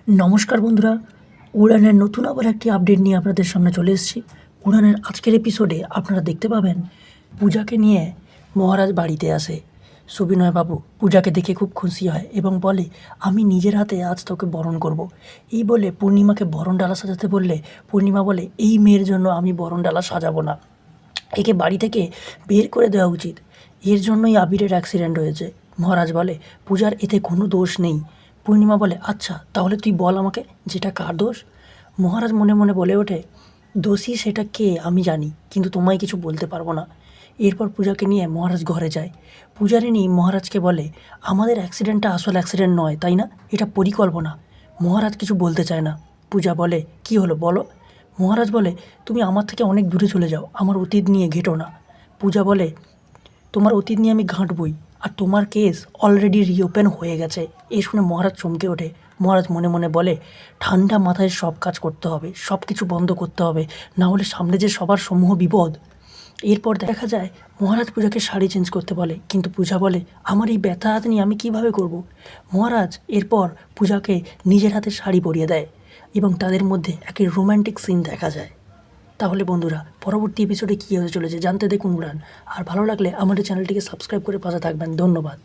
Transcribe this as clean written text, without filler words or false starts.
নমস্কার বন্ধুরা, উড়ানের নতুন আবার একটি আপডেট নিয়ে আপনাদের সামনে চলে এসেছি। উড়ানের আজকের এপিসোডে আপনারা দেখতে পাবেন পূজাকে নিয়ে মহারাজ বাড়িতে আসে। সুবিনয়বাবু পূজাকে দেখে খুব খুশি হয় এবং বলে, আমি নিজের হাতে আজ তোকে বরণ করব। এই বলে পূর্ণিমাকে বরণ ডালা সাজাতে বললে পূর্ণিমা বলে, এই মেয়ের জন্য আমি বরণ ডালা সাজাবো না, একে বাড়ি থেকে বের করে দেওয়া উচিত, এর জন্যই আবিরের অ্যাক্সিডেন্ট হয়েছে। মহারাজ বলে, পূজার এতে কোনো দোষ নেই। পূর্ণিমা বলে, আচ্ছা তাহলে তুই বল আমাকে, যেটা কার দোষ? মহারাজ মনে মনে বলে ওঠে, দোষী সেটা কে আমি জানি, কিন্তু তোমায় কিছু বলতে পারবো না। এরপর পূজাকে নিয়ে মহারাজ ঘরে যায়। পূজারিনী মহারাজকে বলে, আমাদের অ্যাক্সিডেন্টটা আসল অ্যাক্সিডেন্ট নয়, তাই না? এটা পরিকল্পনা। মহারাজ কিছু বলতে চায় না। পূজা বলে, কি হলো বলো। মহারাজ বলে, তুমি আমার থেকে অনেক দূরে চলে যাও, আমার অতীত নিয়ে ঘেঁটো না। পূজা বলে, তোমার অতীত নিয়ে আমি ঘাঁটবই, আর তোমার কেস অলরেডি রিওপেন হয়ে গেছে। এই শুনে মহারাজ চমকে ওঠে। মহারাজ মনে মনে বলে, ঠান্ডা মাথায় সব কাজ করতে হবে, সব কিছু বন্ধ করতে হবে, না হলে সামনে যে সবার সমূহ বিপদ। এরপর দেখা যায় মহারাজ পূজাকে শাড়ি চেঞ্জ করতে বলে, কিন্তু পূজা বলে, আমার এই ব্যথা হাত নিয়ে আমি কীভাবে করব। মহারাজ এরপর পূজাকে নিজের হাতে শাড়ি পরিয়ে দেয় এবং তাদের মধ্যে একটি রোম্যান্টিক সিন দেখা যায়। তাহলে বন্ধুরা, পরবর্তী এপিসোডে কী হতে চলেছে জানতে দেখুন উড়ান। আর ভালো লাগলে আমাদের চ্যানেলটিকে সাবস্ক্রাইব করে পাশে থাকবেন। ধন্যবাদ।